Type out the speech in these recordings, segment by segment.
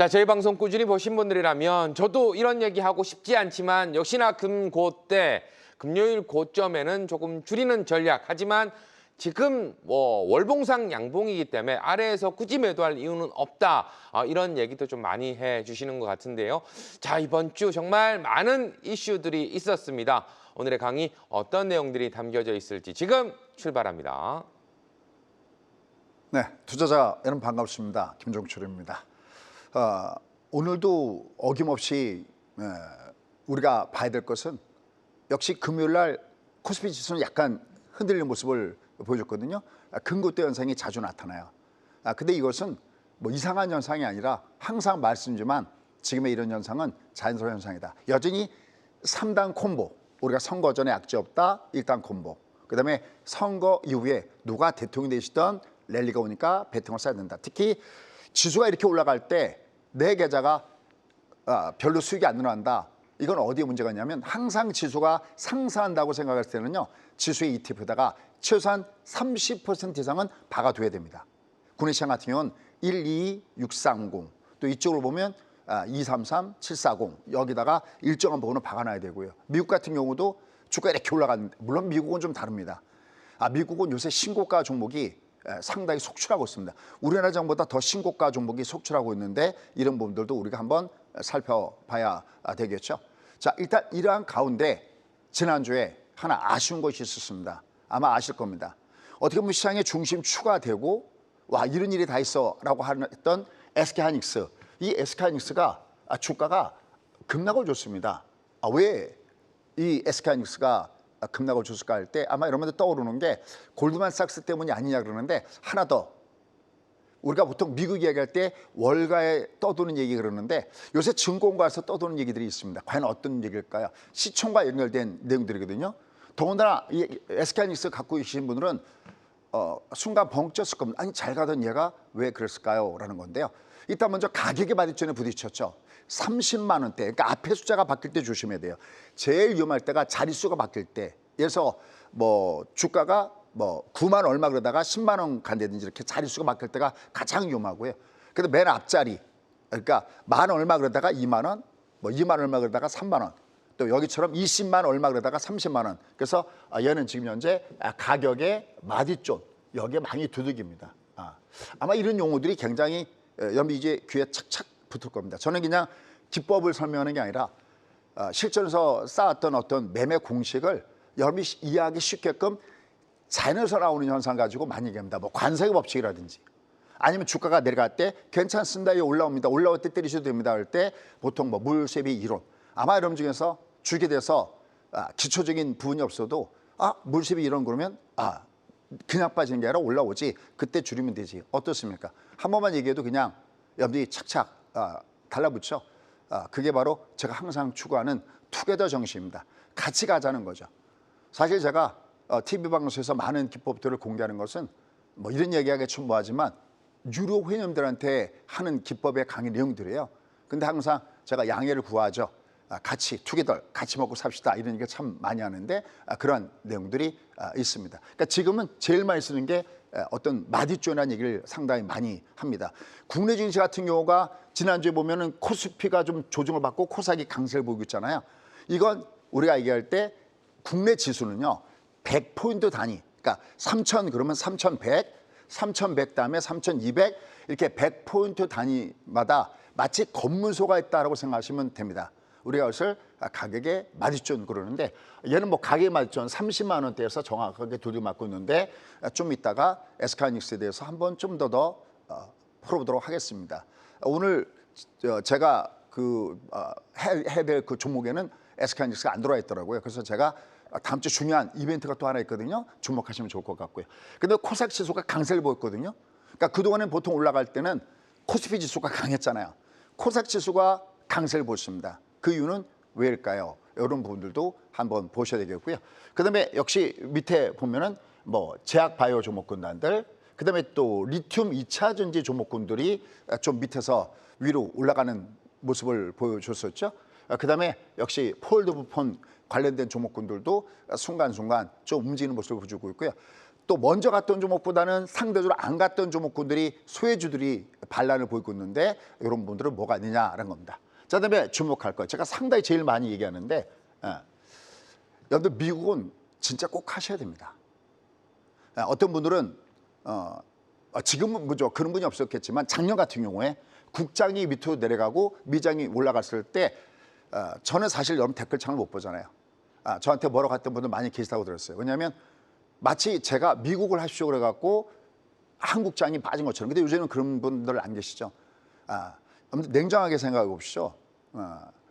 자, 저희 방송 꾸준히 보신 분들이라면 저도 이런 얘기하고 싶지 않지만 역시나 금고때 금요일 고점에는 조금 줄이는 전략. 하지만 지금 월봉상 양봉이기 때문에 아래에서 굳이 매도할 이유는 없다. 이런 얘기도 좀 많이 해주시는 것 같은데요. 자, 이번 주 정말 많은 이슈들이 있었습니다. 오늘의 강의 어떤 내용들이 담겨져 있을지 지금 출발합니다. 네, 투자자 여러분 반갑습니다. 김종철입니다. 오늘도 어김없이 우리가 봐야 될 것은 역시 금요일 날 코스피 지수는 약간 흔들리는 모습을 보여줬거든요. 금고대 현상이 자주 나타나요. 근데 이것은 뭐 이상한 현상이 아니라 항상 말씀드리지만 지금의 이런 현상은 자연스러운 현상이다. 여전히 3단 콤보, 우리가 선거 전에 악재 없다 1단 콤보, 그다음에 선거 이후에 누가 대통령이 되시던 랠리가 오니까 배팅을 써야 된다. 특히 지수가 이렇게 올라갈 때 내 계좌가 별로 수익이 안 늘어난다. 이건 어디에 문제가 있냐면 항상 지수가 상승한다고 생각할 때는요, 지수의 ETF에다가 최소한 30% 이상은 박아둬야 됩니다. 국내시장 같은 경우는 12630, 또 이쪽으로 보면 233, 740, 여기다가 일정한 부분을 박아놔야 되고요. 미국 같은 경우도 주가 이렇게 올라가는데, 물론 미국은 좀 다릅니다. 미국은 요새 신고가 종목이 상당히 속출하고 있습니다. 우리나라 정보다 더 신고가 종목이 속출하고 있는데 이런 부분들도 우리가 한번 살펴봐야 되겠죠. 자, 일단 이러한 가운데 지난주에 하나 아쉬운 것이 있었습니다. 아마 아실 겁니다. 어떻게 보면 시장의 중심추가 되고 와, 이런 일이 다 있어 라고 했던 SK하이닉스. 이 SK하이닉스가 주가가 급락을 줬습니다. 왜 이 SK하이닉스가 급락을 줬을까 할 때 아마 여러분들 떠오르는 게 골드만삭스 때문이 아니냐 그러는데, 하나 더, 우리가 보통 미국 이야기할 때 월가에 떠도는 얘기 그러는데 요새 증권가에서 떠도는 얘기들이 있습니다. 과연 어떤 얘기일까요? 시총과 연결된 내용들이거든요. 더군다나 이 SK하이닉스 갖고 계신 분들은 순간 벙쪘을 겁니다. 아니, 잘 가던 얘가 왜 그랬을까요? 라는 건데요. 일단 먼저 가격의 마디존에 부딪혔죠. 30만 원대, 그러니까 앞에 숫자가 바뀔 때 조심해야 돼요. 제일 위험할 때가 자릿수가 바뀔 때. 그래서 뭐 주가가 뭐 9만 얼마 그러다가 10만 원 간다든지 이렇게 자릿수가 바뀔 때가 가장 위험하고요. 근데 맨 앞자리, 그러니까 만 얼마 그러다가 2만 원, 뭐 2만 얼마 그러다가 3만 원, 또 여기처럼 20만 얼마 그러다가 30만 원. 그래서 얘는 지금 현재 가격의 마디존, 여기에 많이 두들깁니다. 아마 이런 용어들이 굉장히 여러분 이제 귀에 착착 붙을 겁니다. 저는 그냥 기법을 설명하는 게 아니라 실전에서 쌓았던 어떤 매매 공식을 여러분이 이해하기 쉽게끔 자연에서 나오는 현상 가지고 많이 얘기합니다. 뭐 관세의 법칙이라든지 아니면 주가가 내려갈 때 괜찮습니다, 이게 올라옵니다, 올라올 때 때리셔도 됩니다 할 때 보통 뭐 물세비 이론. 아마 여러분 중에서 주게 돼서 기초적인 부분이 없어도 물세비 이론 그러면 그냥 빠지는 게 아니라 올라오지, 그때 줄이면 되지, 어떻습니까? 한 번만 얘기해도 그냥 여러분들이 착착 달라붙죠. 그게 바로 제가 항상 추구하는 투게더 정신입니다. 같이 가자는 거죠. 사실 제가 TV 방송에서 많은 기법들을 공개하는 것은 뭐 이런 얘기하기 좀 뭐하지만 유료 회원들한테 하는 기법의 강의 내용들이에요. 근데 항상 제가 양해를 구하죠. 같이 투게더, 같이 먹고 삽시다, 이런 얘기 참 많이 하는데 그런 내용들이 있습니다. 그러니까 지금은 제일 많이 쓰는 게 어떤 마디존이라는 얘기를 상당히 많이 합니다. 국내 증시 같은 경우가 지난주에 보면은 코스피가 좀 조정을 받고 코스닥이 강세를 보이고 있잖아요. 이건 우리가 얘기할 때 국내 지수는요, 100포인트 단위, 그러니까 3,000 그러면 3,100, 3,100 다음에 3,200, 이렇게 100포인트 단위마다 마치 검문소가 있다라고 생각하시면 됩니다. 우리가 이것을 가격의 마디존 그러는데, 얘는 뭐 가격의 마디존 30만 원대에서 정확하게 두들맞고 있는데 좀 이따가 SK하이닉스에 대해서 한번 좀 더 풀어보도록 하겠습니다. 오늘 제가 해야 될 그 종목에는 SK하이닉스가 안 들어와 있더라고요. 그래서 제가 다음 주 중요한 이벤트가 또 하나 있거든요. 주목하시면 좋을 것 같고요. 근데 코스닥 지수가 강세를 보였거든요. 그러니까 그동안은 보통 올라갈 때는 코스피 지수가 강했잖아요. 코스닥 지수가 강세를 보였습니다. 그 이유는 왜일까요? 이런 부분들도 한번 보셔야 되겠고요. 그다음에 역시 밑에 보면은 뭐 제약 바이오 종목군단들, 그다음에 또 리튬 2차 전지 종목군들이 좀 밑에서 위로 올라가는 모습을 보여줬었죠. 그다음에 역시 폴더폰 관련된 종목군들도 순간순간 좀 움직이는 모습을 보여주고 있고요. 또 먼저 갔던 종목보다는 상대적으로 안 갔던 종목군들이 소외주들이 반란을 보이고 있는데 이런 분들은 뭐가 있느냐라는 겁니다. 자, 그다음에 주목할 거 제가 상당히 제일 많이 얘기하는데 여러분들 미국은 진짜 꼭 하셔야 됩니다. 어떤 분들은 지금은 뭐죠 그런 분이 없었겠지만 작년 같은 경우에 국장이 밑으로 내려가고 미장이 올라갔을 때 저는 사실 여러분 댓글창을 못 보잖아요. 저한테 뭐라고 했던 분들 많이 계시다고 들었어요. 왜냐하면 마치 제가 미국을 하십시오 그래갖고 한국장이 빠진 것처럼. 근데 요즘에는 그런 분들 안 계시죠. 냉정하게 생각해 보십시오.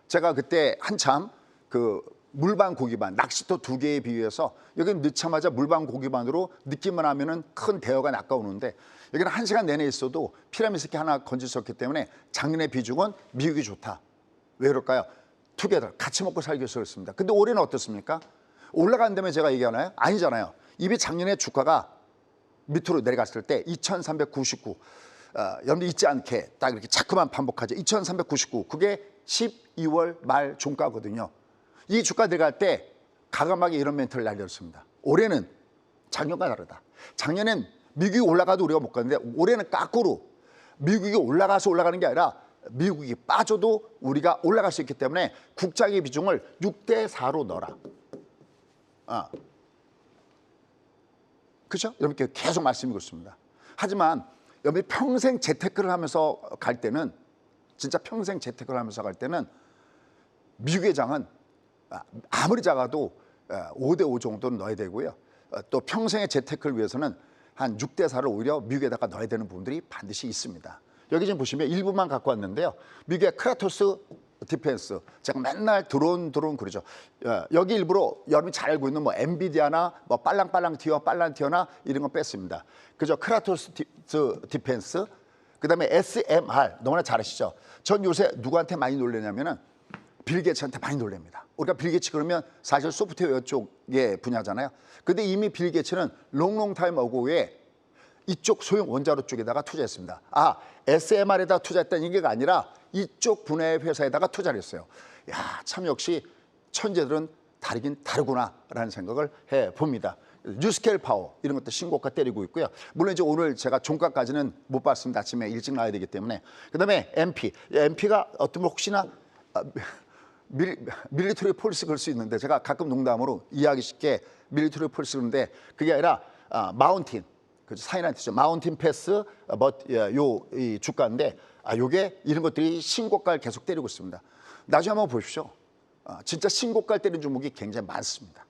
제가 그때 한참 그 물반 고기반 낚시터 2개에 비해서 여기는 넣자마자 물반 고기반으로 느낌만 하면은 큰 대여가 낚아오는데 여기는 1시간 내내 있어도 피라미스키 하나 건질 수 없기 때문에 작년의 비중은 미국이 좋다. 왜 그럴까요? 투게더 같이 먹고 살기 위해서 그렇습니다. 근데 올해는 어떻습니까? 올라간다면 제가 얘기하나요? 아니잖아요. 이미 작년에 주가가 밑으로 내려갔을 때 2399 여러분들 잊지 않게 딱 이렇게 자꾸만 반복하죠. 2399 그게 12월 말 종가거든요. 이 주가 들어갈 때 가감하게 이런 멘트를 날렸습니다. 올해는 작년과 다르다. 작년엔 미국이 올라가도 우리가 못 갔는데 올해는 거꾸로 미국이 올라가서 올라가는 게 아니라 미국이 빠져도 우리가 올라갈 수 있기 때문에 국장의 비중을 6대4로 넣어라. 그렇죠? 여러분께 계속 말씀드리고 있습니다. 하지만 여러분이 평생 재테크를 하면서 갈 때는 진짜 평생 재테크를 하면서 갈 때는 미국의 장은 아무리 작아도 5대5 정도는 넣어야 되고요. 또 평생의 재테크를 위해서는 한 6대4를 오히려 미국에다가 넣어야 되는 부분들이 반드시 있습니다. 여기 지금 보시면 일부만 갖고 왔는데요. 미국의 크라토스 디펜스 제가 맨날 드론 그러죠. 여기 일부러 여러분이 잘 알고 있는 뭐 엔비디아나 뭐 빨랑티어나 이런 거 뺐습니다. 그죠? 크라토스 디펜스 그다음에 SMR 너무나 잘 아시죠? 전 요새 누구한테 많이 놀래냐면은 빌 게이츠한테 많이 놀랍니다. 우리가 빌 게이츠 그러면 사실 소프트웨어 쪽의 분야잖아요. 근데 이미 빌 게이츠는 롱 타임 어고에 이쪽 소형 원자로 쪽에다가 투자했습니다. SMR에다 투자했다는 얘기가 아니라 이쪽 분야의 회사에다가 투자를 했어요. 야, 참 역시 천재들은 다르긴 다르구나라는 생각을 해봅니다. 뉴스케일 파워 이런 것도 신고가 때리고 있고요. 물론 이제 오늘 제가 종가까지는 못 봤습니다. 아침에 일찍 나와야 되기 때문에. 그다음에 MP가 어떤 분 혹시나 밀리터리 폴스 걸 수 있는데 제가 가끔 농담으로 이해하기 쉽게 밀리터리 폴스 그런데 그게 아니라 마운틴 사인한테죠. 마운틴 패스 이 주가인데 요게 이런 것들이 신고가를 계속 때리고 있습니다. 나중에 한번 보십시오. 진짜 신고가를 때리는 종목이 굉장히 많습니다.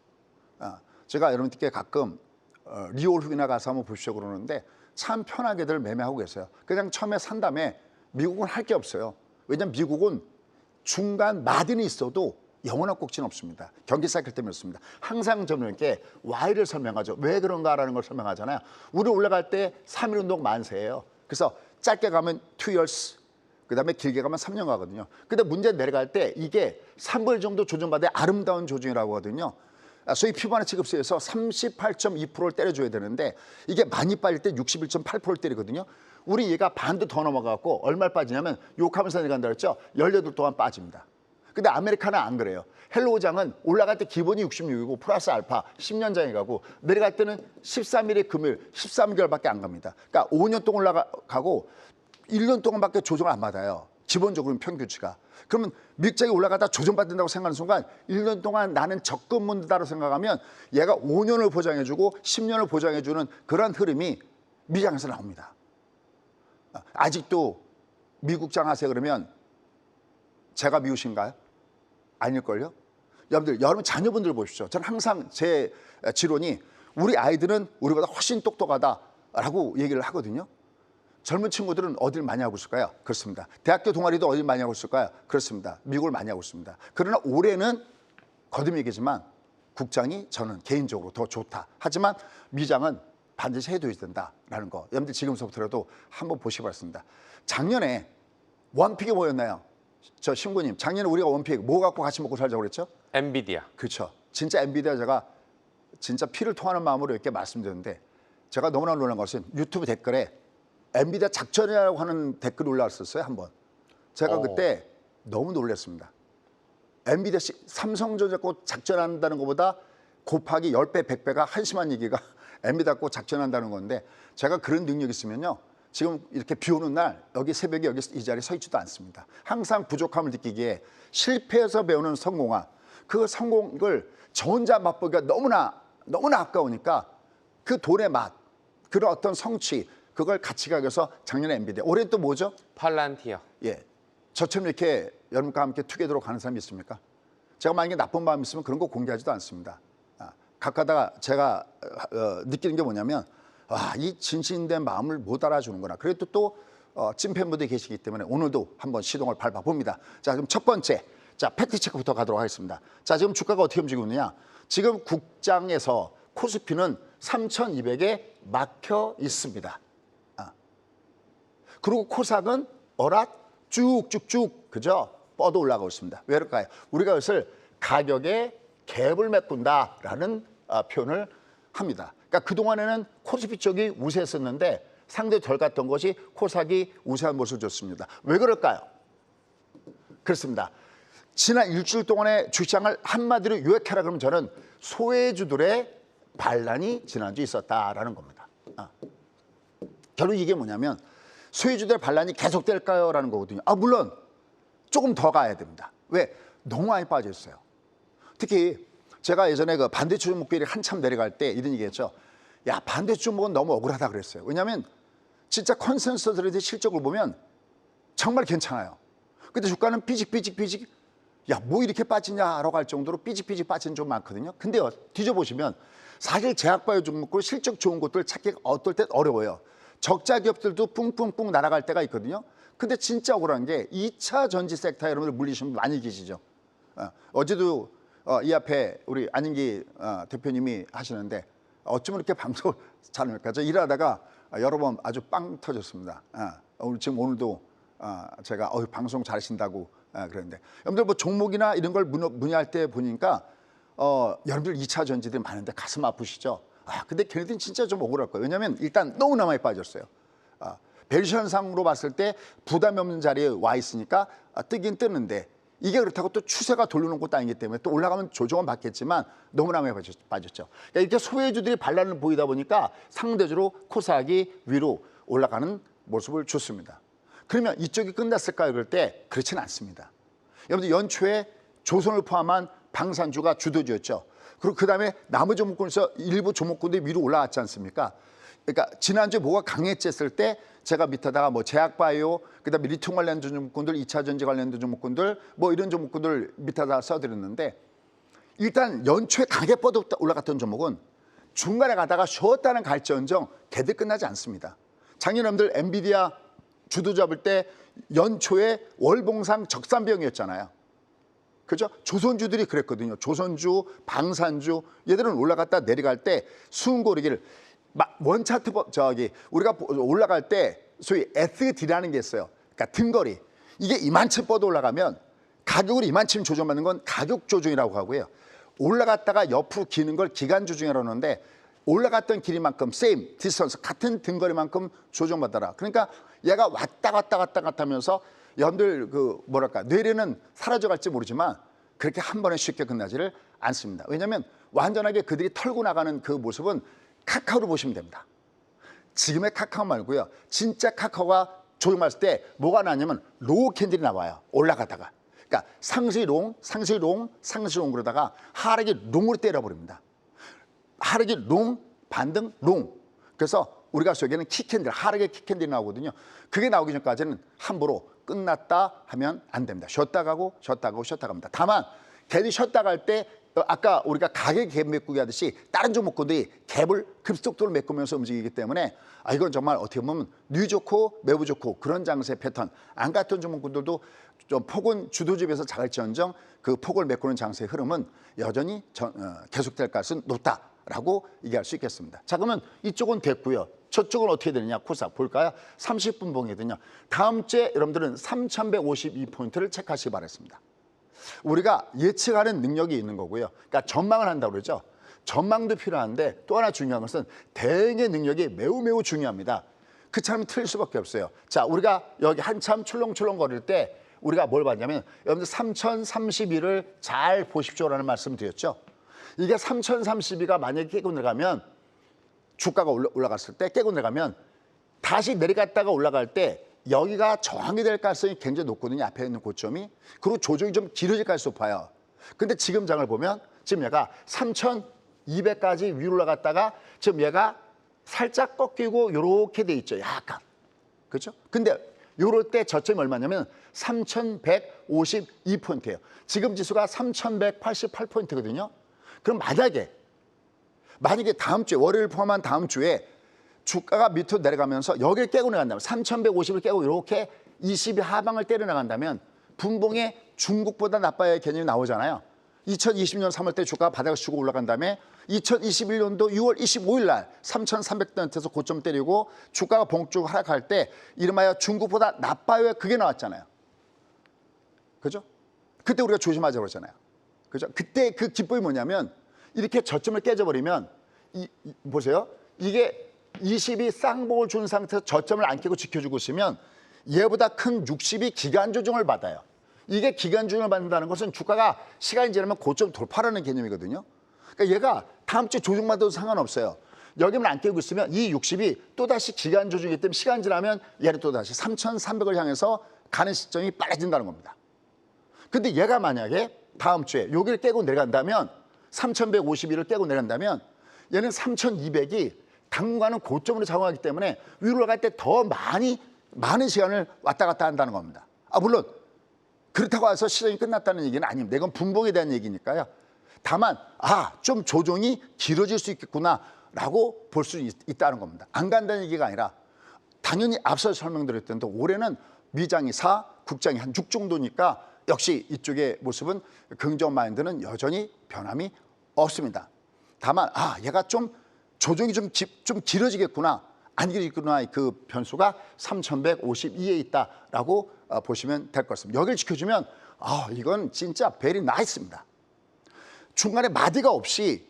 제가 여러분들께 가끔 리올후기나 가서 한번 보십시오 그러는데 참 편하게들 매매하고 계세요. 그냥 처음에 산 다음에 미국은 할 게 없어요. 왜냐하면 미국은 중간 마진이 있어도 영원한 꼭지는 없습니다. 경기 사이클 때문에 없습니다. 항상 저는 이렇게 Y를 설명하죠. 왜 그런가라는 걸 설명하잖아요. 우리 올라갈 때 3일 운동 만세예요. 그래서 짧게 가면 2 years, 그다음에 길게 가면 3년 가거든요. 근데 문제 내려갈 때 이게 3분 정도 조정받아야 아름다운 조정이라고 하거든요. 소위 피부하는 취급세에서 38.2%를 때려줘야 되는데 이게 많이 빠질 때 61.8%를 때리거든요. 우리 얘가 반도 더 넘어가고 얼마를 빠지냐면 욕하면서 내려간다 그랬죠. 18 동안 빠집니다. 근데 아메리카는 안 그래요. 헬로우장은 올라갈 때 기본이 66이고 플러스 알파 10년장이 가고 내려갈 때는 13일의 금요일 13개월밖에 안 갑니다. 그러니까 5년 동안 올라가고 1년 동안밖에 조정을 안 받아요. 기본적으로는 평균치가. 그러면 미국장이 올라가다 조정받는다고 생각하는 순간 1년 동안 나는 적금 묻는다고 생각하면 얘가 5년을 보장해주고 10년을 보장해주는 그런 흐름이 미장에서 나옵니다. 아직도 미국장 하세요 그러면 제가 미우신가요? 아닐걸요? 여러분 자녀분들 보십시오. 저는 항상 제 지론이 우리 아이들은 우리보다 훨씬 똑똑하다라고 얘기를 하거든요. 젊은 친구들은 어딜 많이 하고 있을까요? 그렇습니다. 대학교 동아리도 어딜 많이 하고 있을까요? 그렇습니다. 미국을 많이 하고 있습니다. 그러나 올해는 거듭 얘기지만 국장이 저는 개인적으로 더 좋다. 하지만 미장은 반드시 해둬야 된다라는 거. 여러분들 지금서부터라도 한번 보시기 바랍니다. 작년에 원픽이 뭐였나요? 저 신부님, 작년에 우리가 원픽 뭐 갖고 같이 먹고 살자고 그랬죠? 엔비디아. 그렇죠. 진짜 엔비디아 제가 진짜 피를 토하는 마음으로 이렇게 말씀드렸는데 제가 너무나 놀란 것은 유튜브 댓글에 엔비디아 작전이라고 하는 댓글이 올라왔었어요 한번. 제가 그때 너무 놀랐습니다. 엔비디아 삼성전자 갖고 작전한다는 것보다 곱하기 10배, 100배가 한심한 얘기가 엔비디아 갖고 작전한다는 건데 제가 그런 능력이 있으면요 지금 이렇게 비 오는 날 여기 새벽에 여기 이 자리에 서 있지도 않습니다. 항상 부족함을 느끼기에 실패해서 배우는 성공화, 그 성공을 저 혼자 맛보기가 너무나 아까우니까 그 돈의 맛, 그런 어떤 성취, 그걸 같이 가기 위해서 작년에 엔비디아, 올해 또 뭐죠? 팔란티어. 예, 저처럼 이렇게 여러분과 함께 투게더로 가는 사람이 있습니까? 제가 만약에 나쁜 마음이 있으면 그런 거 공개하지도 않습니다. 가끔가다가 제가 느끼는 게 뭐냐면 이 진실된 마음을 못 알아주는구나. 그래도 또 찐팬분들이 계시기 때문에 오늘도 한번 시동을 밟아봅니다. 자, 그럼 첫 번째, 자 팩트체크부터 가도록 하겠습니다. 자, 지금 주가가 어떻게 움직이고 있느냐. 지금 국장에서 코스피는 3,200에 막혀 있습니다. 그리고 코삭은 어랏 쭉쭉쭉 그죠? 뻗어 올라가고 있습니다. 왜 그럴까요? 우리가 이것을 가격에 갭을 메꾼다라는 표현을 합니다. 그러니까 그동안에는 코스피 쪽이 우세했었는데 상대 덜 갔던 것이 코삭이 우세한 모습을 줬습니다. 왜 그럴까요? 그렇습니다. 지난 일주일 동안의 주시장을 한마디로 요약하라 그러면 저는 소외주들의 반란이 지난주 있었다라는 겁니다. 결국 이게 뭐냐면 소외주들의 반란이 계속될까요? 라는 거거든요. 물론 조금 더 가야 됩니다. 왜? 너무 많이 빠져 있어요. 특히 제가 예전에 그 반대쪽 종목들이 한참 내려갈 때 이런 얘기했죠. 야, 반대쪽 종목은 너무 억울하다 그랬어요. 왜냐하면 진짜 컨센서스들의 실적을 보면 정말 괜찮아요. 근데 주가는 삐직삐직 야, 뭐 이렇게 빠지냐라고 할 정도로 삐직삐직 빠지는 좀 많거든요. 근데요, 뒤져보시면 사실 제약바이오 종목으로 실적 좋은 것들 찾기가 어떨 땐 어려워요. 적자 기업들도 뿡뿡뿡 날아갈 때가 있거든요. 근데 진짜 억울한 게 2차 전지 섹터 여러분들 물리시는 분 많이 계시죠. 어제도 이 앞에 우리 안인기 대표님이 하시는데 어쩌면 이렇게 방송을 잘합니까? 저 일하다가 여러 번 아주 빵 터졌습니다. 오늘도 제가 방송 잘하신다고 그랬는데 여러분들 뭐 종목이나 이런 걸 문의할 때 보니까 여러분들 2차 전지들이 많은데 가슴 아프시죠? 근데 걔네들은 진짜 좀 억울할 거예요. 왜냐하면 일단 너무나 많이 빠졌어요. 밸류션상으로 봤을 때 부담이 없는 자리에 와 있으니까 뜨긴 뜨는데 이게 그렇다고 또 추세가 돌리는 것도 아니기 때문에 또 올라가면 조정은 받겠지만 너무나 많이 빠졌죠. 그러니까 이렇게 소외주들이 반란을 보이다 보니까 상대적으로 코스닥이 위로 올라가는 모습을 줬습니다. 그러면 이쪽이 끝났을까요? 그럴 때 그렇지는 않습니다. 여러분들 연초에 조선을 포함한 방산주가 주도주였죠. 그리고 그다음에 나머지 종목군에서 일부 종목군들이 위로 올라왔지 않습니까? 그러니까 지난주에 뭐가 강했지 을 때 제가 밑에다가 뭐 제약바이오, 그다음에 리튬 관련된 종목군들, 2차 전지 관련된 종목군들, 뭐 이런 종목군들 밑에다 써드렸는데 일단 연초에 강하게 뻗어 올라갔던 종목은 중간에 가다가 쉬었다는 갈지언정 걔들 끝나지 않습니다. 작년 여러분들 엔비디아 주도 잡을 때 연초에 월봉상 적산병이었잖아요. 그죠? 조선주들이 그랬거든요. 조선주, 방산주, 얘들은 올라갔다 내려갈 때 수은고리기를 원차트 우리가 올라갈 때 소위 SD라는 게 있어요. 그러니까 등거리. 이게 이만큼 뻗어 올라가면 가격을 이만큼 조정받는 건 가격 조정이라고 하고요. 올라갔다가 옆으로 기는 걸 기간 조정이라고 하는데 올라갔던 길이만큼 same distance 같은 등거리만큼 조정받더라. 그러니까 얘가 왔다 갔다 하면서 여러분들 뇌리는 사라져갈지 모르지만 그렇게 한 번에 쉽게 끝나지를 않습니다. 왜냐하면 완전하게 그들이 털고 나가는 그 모습은 카카오를 보시면 됩니다. 지금의 카카오 말고요. 진짜 카카오가 조정받을 때 뭐가 나냐면 로우 캔들이 나와요. 올라가다가. 그러니까 상시 롱 그러다가 하락이 롱으로 때려버립니다. 하락이 롱, 반등, 롱. 그래서 우리가 여기는 키캔들, 하락의 키캔들이 나오거든요. 그게 나오기 전까지는 함부로 끝났다 하면 안 됩니다. 쉬었다 가고 갑니다. 다만 걔들이 쉬었다 갈 때 아까 우리가 가격 갭 메꾸기 하듯이 다른 종목군들이 갭을 급속도로 메꾸면서 움직이기 때문에 이건 정말 어떻게 보면 뉘 좋고 매우 좋고 그런 장세 패턴. 안 같은 종목군들도 좀 폭은 주도집에서 작을지언정 그 폭을 메꾸는 장세의 흐름은 여전히 계속될 가능성은 높다라고 얘기할 수 있겠습니다. 자, 그러면 이쪽은 됐고요. 저쪽은 어떻게 되느냐? 코스닥 볼까요? 30분 봉이거든요. 다음 주에 여러분들은 3,152포인트를 체크하시기 바랍니다. 우리가 예측하는 능력이 있는 거고요. 그러니까 전망을 한다고 그러죠. 전망도 필요한데 또 하나 중요한 것은 대응의 능력이 매우 중요합니다. 그처럼 틀릴 수밖에 없어요. 자, 우리가 여기 한참 출렁출렁 거릴 때 우리가 뭘 봤냐면 여러분들 3,032를 잘 보십시오라는 말씀 드렸죠. 이게 3,032가 만약에 깨고 내려가면 주가가 올라갔을 때 깨고 내려가면 다시 내려갔다가 올라갈 때 여기가 저항이 될 가능성이 굉장히 높거든요. 앞에 있는 고점이. 그리고 조정이 좀 길어질 가능성이 높아요. 근데 지금 장을 보면 지금 얘가 3,200까지 위로 올라갔다가 지금 얘가 살짝 꺾이고 이렇게 돼 있죠. 약간. 그렇죠? 근데 요럴 때 저점이 얼마냐면 3,152포인트예요. 지금 지수가 3,188포인트거든요. 그럼 만약에 다음 주에 월요일 포함한 다음 주에 주가가 밑으로 내려가면서 여기를 깨고 나간다면 3,150을 깨고 이렇게 20이 하방을 때려 나간다면 분봉에 중국보다 나빠야 개념이 나오잖아요. 2020년 3월 때 주가가 바닥을 치고 올라간 다음에 2021년도 6월 25일 날 3,300단에서 고점 때리고 주가가 본격적으로 하락할 때 이름하여 중국보다 나빠요 그게 나왔잖아요. 그죠? 그때 우리가 조심하자고 그러잖아요. 그죠? 그때 그 기법이 뭐냐면 이렇게 저점을 깨져버리면 보세요. 이게 20이 쌍봉을 준 상태에서 저점을 안 깨고 지켜주고 있으면 얘보다 큰 60이 기간 조정을 받아요. 이게 기간 조정을 받는다는 것은 주가가 시간이 지나면 고점 돌파라는 개념이거든요. 그러니까 얘가 다음 주에 조정받아도 상관없어요. 여기만 안 깨고 있으면 이 60이 또다시 기간 조정이기 때문에 시간 지나면 얘는 또다시 3,300을 향해서 가는 시점이 빨라진다는 겁니다. 근데 얘가 만약에 다음 주에 여기를 깨고 내려간다면 3,151을 깨고 내려간다면 얘는 3,200이 당분간은 고점으로 작용하기 때문에 위로 올라갈 때 더 많은 시간을 왔다 갔다 한다는 겁니다. 물론 그렇다고 해서 시장이 끝났다는 얘기는 아닙니다. 이건 분봉에 대한 얘기니까요. 다만 좀 조정이 길어질 수 있겠구나라고 볼 수 있다는 겁니다. 안 간다는 얘기가 아니라 당연히 앞서 설명드렸던 대로 올해는 미장이 4, 국장이 한 6 정도니까 역시 이쪽의 모습은 긍정 마인드는 여전히 변함이 없습니다. 다만 얘가 좀 조정이 좀 길어지겠구나 안 길어지겠구나 그 변수가 3,152에 있다라고 보시면 될 것 같습니다. 여기를 지켜주면 이건 진짜 베리 나이스입니다. 중간에 마디가 없이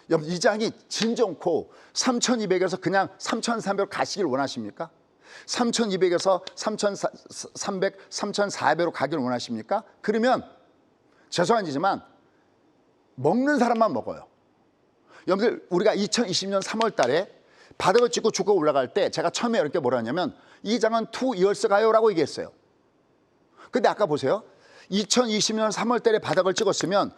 이 장이 진정코 3,200에서 그냥 3,300 가시길 원하십니까? 3,200에서 3,300, 3,400으로 가기를 원하십니까? 그러면 죄송하지만 먹는 사람만 먹어요. 여러분들 우리가 2020년 3월 달에 바닥을 찍고 주가가 올라갈 때 제가 처음에 이렇게 뭐라 하냐면 이 장은 2 years 가요라고 얘기했어요. 근데 아까 보세요. 2020년 3월 달에 바닥을 찍었으면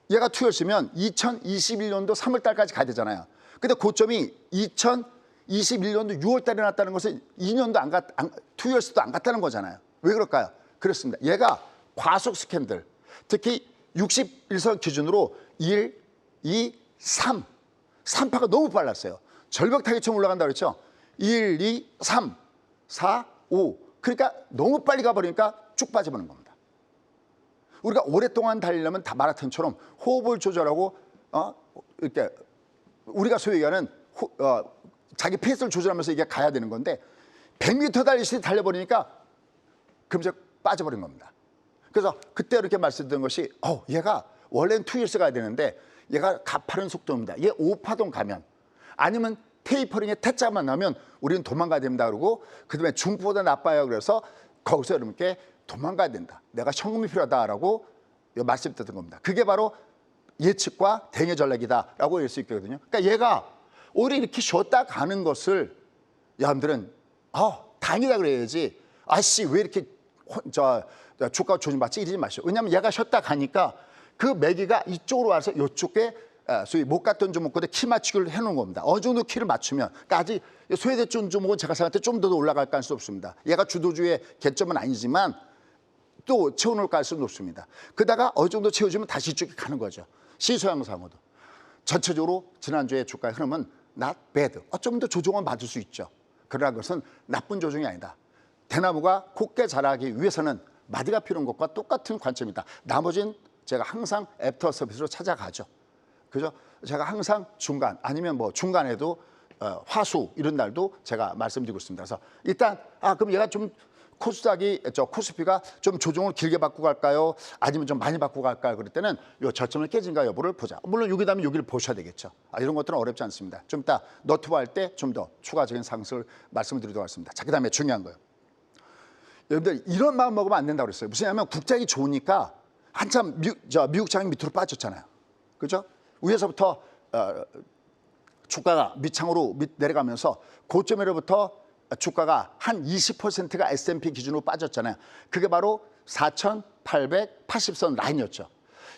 얘가 2 years면 2021년도 3월 달까지 가야 되잖아요. 근데 고점이 2021년도 6월 달에 났다는 것은 2년도 2 years도 안 갔다는 거잖아요. 왜 그럴까요? 그렇습니다. 얘가 과속 스캔들, 특히 61선 기준으로 1, 2, 3, 3파가 너무 빨랐어요. 절벽 타기처럼 올라간다 그랬죠. 1, 2, 3, 4, 5. 그러니까 너무 빨리 가버리니까 쭉 빠져버리는 겁니다. 우리가 오랫동안 달리려면 다 마라톤처럼 호흡을 조절하고 이렇게 우리가 소위 얘기하는 자기 페이스를 조절하면서 이게 가야 되는 건데 100m 달리듯이 달려버리니까 금세 빠져버린 겁니다. 그래서 그때 이렇게 말씀드린 것이 얘가 원래는 2 years 가야 되는데 얘가 가파른 속도입니다. 얘 5파동 가면 아니면 테이퍼링에 태자만 나면 우리는 도망가야 됩니다. 그러고 그다음에 중국보다 나빠요. 그래서 거기서 여러분께 도망가야 된다. 내가 현금이 필요하다라고 말씀드렸던 겁니다. 그게 바로 예측과 대응의 전략이다라고 할 수 있거든요. 그러니까 얘가 오히려 이렇게 쉬었다 가는 것을 여러분들은 다행이다 그래야지. 아씨 왜 이렇게 주가 조정받지 이러지 마시오. 왜냐하면 얘가 쉬었다 가니까 그 매기가 이쪽으로 와서 이쪽에 소위 못 갔던 종목들에 키 맞추기를 해놓은 겁니다. 어느 정도 키를 맞추면 그러니까 아직 소외됐던 종목은 제가 생각할 때 좀 더 올라갈 가능성이 없습니다. 얘가 주도주의 개점은 아니지만 또 채워놓을 가능성이 높습니다. 그러다가 어느 정도 채워주면 다시 이쪽에 가는 거죠. 시소양상으로도. 전체적으로 지난주에 주가의 흐름은 not bad. 좀 더 조정은 받을 수 있죠. 그러나 그것은 나쁜 조정이 아니다. 대나무가 곱게 자라기 위해서는 마디가 필요한 것과 똑같은 관점이다. 나머지는 제가 항상 애프터 서비스로 찾아가죠. 그죠? 제가 항상 중간 아니면 뭐 중간에도 화수 이런 날도 제가 말씀드리고 있습니다. 그래서 일단 그럼 얘가 좀 코스피가 좀 조정을 길게 받고 갈까요? 아니면 좀 많이 받고 갈까요? 그럴 때는 요 저점을 깨진가 여부를 보자. 물론 여기 다음에 여기를 보셔야 되겠죠. 이런 것들은 어렵지 않습니다. 좀 이따 너트브 할 때 좀 더 추가적인 상승을 말씀을 드리도록 하겠습니다. 자, 그다음에 중요한 거예요. 여러분들 이런 마음 먹으면 안 된다고 그랬어요. 무슨 국장이 좋으니까 한참 미국 장이 밑으로 빠졌잖아요. 그죠? 위에서부터 주가가 밑창으로 내려가면서 고점으로부터 주가가 한 20%가 S&P 기준으로 빠졌잖아요. 그게 바로 4,880선 라인이었죠.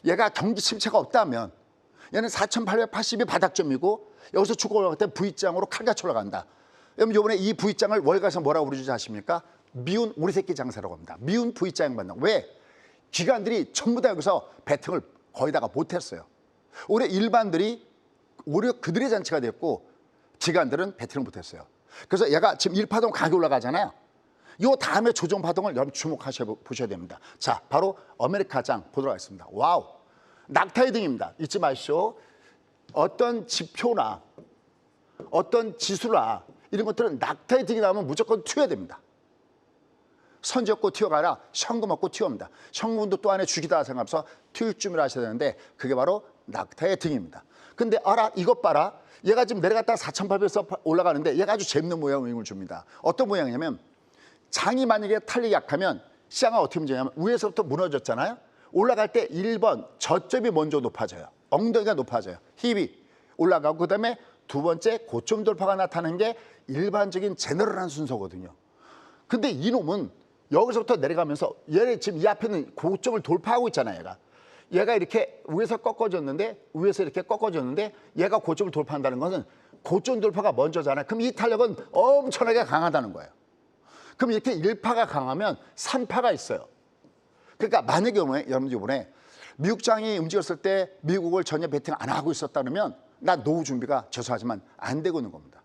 얘가 경기 침체가 없다면 얘는 4,880이 바닥점이고 여기서 주가 올라갈 때 V장으로 칼같이 올라간다. 여러분 이번에 이 V장을 월가에서 뭐라고 부르지 아십니까? 미운 우리 새끼 장사라고 합니다. 미운 V장 반등. 왜? 기관들이 전부 다 여기서 배팅을 거의 다가 못했어요. 오히려 일반들이 오히려 그들의 잔치가 됐고 기관들은 배팅을 못했어요. 그래서 얘가 지금 1파동 가격이 올라가잖아요. 요 다음에 조정 파동을 여러분 주목하셔 보셔야 됩니다. 자, 바로 아메리카장 보도록 하겠습니다. 와우, 낙타 헤딩입니다. 잊지 마시오. 어떤 지표나 어떤 지수나 이런 것들은 낙타 헤딩이 나오면 무조건 튀어야 됩니다. 선지 없고 튀어가라 현금 없고 튀어옵니다. 현금도 또 안에 죽이다 생각해서 튀을 준비를 하셔야 되는데 그게 바로 낙타 헤딩입니다. 근데 알아, 이것 봐라. 얘가 지금 내려갔다가 4,800에서 올라가는데 얘가 아주 재밌는 모양을 줍니다. 어떤 모양이냐면 장이 만약에 탄력이 약하면 시장은 어떻게 문제냐면 위에서부터 무너졌잖아요. 올라갈 때 1번 저점이 먼저 높아져요. 엉덩이가 높아져요. 힙이 올라가고 그다음에 두 번째 고점 돌파가 나타나는 게 일반적인 제너럴한 순서거든요. 근데 이놈은 여기서부터 내려가면서 얘를 지금 이 앞에는 고점을 돌파하고 있잖아요. 얘가 이렇게 위에서 꺾어졌는데 위에서 이렇게 꺾어졌는데 얘가 고점을 돌파한다는 것은 고점 돌파가 먼저잖아요. 그럼 이 탄력은 엄청나게 강하다는 거예요. 그럼 이렇게 1파가 강하면 3파가 있어요. 그러니까 만약에 여러분들 이번에 미국장이 움직였을 때 미국을 전혀 배팅 안 하고 있었다 그러면 나 노후 준비가 죄송하지만 안 되고 있는 겁니다.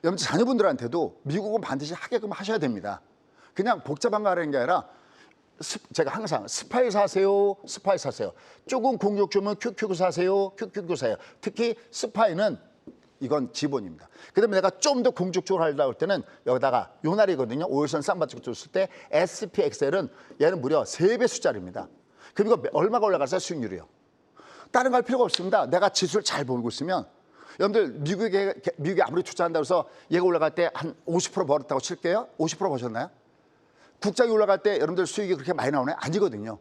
여러분 자녀분들한테도 미국은 반드시 하게끔 하셔야 됩니다. 그냥 복잡한 거 하라는 게 아니라 제가 항상 스파이 사세요, 스파이 사세요. 조금 공격 주면 QQ 사세요, QQ 사세요. 특히 스파이는 이건 기본입니다. 그다음에 내가 좀 더 공격적으로 하려고 할 때는 여기다가 요 날이거든요. 5일선 쌍바닥 줬을 때 SPXL은 얘는 무려 3배 숫자입니다. 그럼 이거 얼마가 올라가서 수익률이요? 다른 거 할 필요가 없습니다. 내가 지수를 잘 보고 있으면 여러분들 미국에 아무리 투자한다고 해서 얘가 올라갈 때 한 50% 벌었다고 칠게요. 50% 버셨나요? 국장이 올라갈 때 여러분들 수익이 그렇게 많이 나오나요? 아니거든요.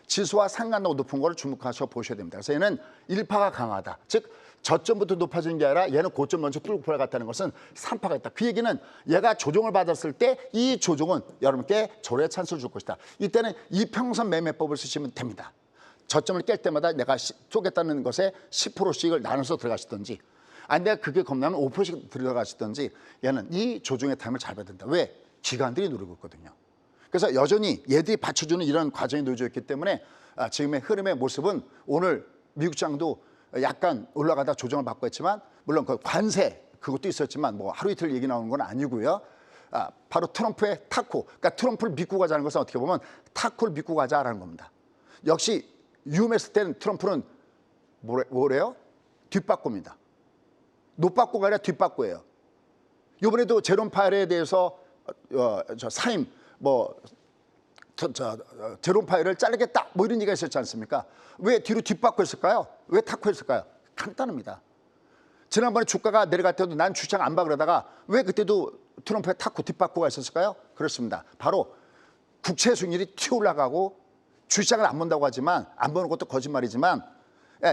지수와 상관도 높은 걸 주목하셔 보셔야 됩니다. 그래서 얘는 1파가 강하다. 즉 저점부터 높아지는 게 아니라 얘는 고점 먼저 뚫고 올라갔다는 것은 3파가 있다. 그 얘기는 얘가 조정을 받았을 때 이 조정은 여러분께 조례 찬스를 줄 것이다. 이때는 이평선 매매법을 쓰시면 됩니다. 저점을 깰 때마다 내가 쏘겠다는 것에 10%씩을 나눠서 들어가시든지 아니 내가 그게 겁나면 5%씩 들어가시든지 얘는 이 조정의 타임을 잘 봐야 된다. 왜? 기관들이 누르고 있거든요. 그래서 여전히 얘들이 받쳐주는 이런 과정이 놓여져 있기 때문에 지금의 흐름의 모습은 오늘 미국장도 약간 올라가다 조정을 받고 했지만 물론 그 관세 그것도 있었지만 뭐 하루 이틀 얘기 나오는 건 아니고요. 바로 트럼프의 타코. 그러니까 트럼프를 믿고 가자는 것은 어떻게 보면 타코를 믿고 가자라는 겁니다. 역시 위험했을 때는 트럼프는 뭐래요? 뒷바꾸입니다. 노바꾸가 아니라 뒷바꾸예요. 이번에도 제롬 파웰에 대해서 사임 제롬 파웰을 자르겠다 뭐 이런 얘기가 있었지 않습니까? 왜 뒤로 뒷바꾸했을까요? 왜 타코했을까요? 간단합니다. 지난번에 주가가 내려갈 때도 난 주장 안 봐 그러다가 왜 그때도 트럼프의 타코 뒷바꾸가 있었을까요? 그렇습니다. 바로 국채 수익률이 튀어 올라가고 주식장을 안 본다고 하지만 안 보는 것도 거짓말이지만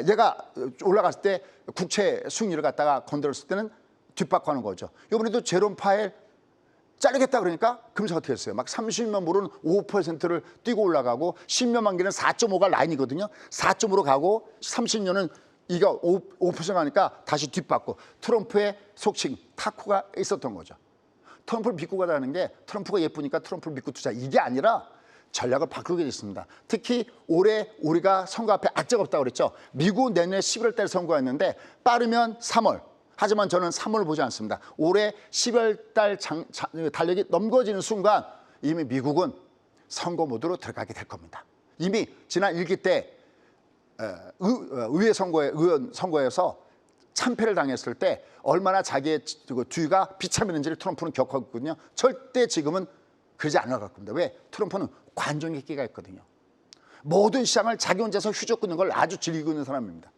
얘가 올라갔을 때 국채 수익률을 갖다가 건드렸을 때는 뒷바꾸하는 거죠. 이번에도 제롬 파웰 자르겠다 그러니까 금세 어떻게 했어요? 막 30년 물은 5%를 뛰고 올라가고 10년 만기는 4.5가 라인이거든요. 4.5로 가고 30년은 이거 5% 가니까 다시 뒷받고 트럼프의 속칭 타코가 있었던 거죠. 트럼프를 믿고 가자는 게 트럼프가 예쁘니까 트럼프를 믿고 투자 이게 아니라 전략을 바꾸게 됐습니다. 특히 올해 우리가 선거 앞에 악재가 없다고 그랬죠. 미국 내년에 11월 달 선거였는데 빠르면 3월. 하지만 저는 3월을 보지 않습니다. 올해 12월 달 달력이 넘겨지는 순간 이미 미국은 선거 모드로 들어가게 될 겁니다. 이미 지난 1기 때 의원 선거에서 참패를 당했을 때 얼마나 자기의 뒤가 비참했는지를 트럼프는 겪었거든요 절대 지금은 그러지 않을 겁니다. 왜? 트럼프는 관종의 끼가 있거든요. 모든 시장을 자기 혼자서 휘젓고 걸 아주 즐기고 있는 사람입니다.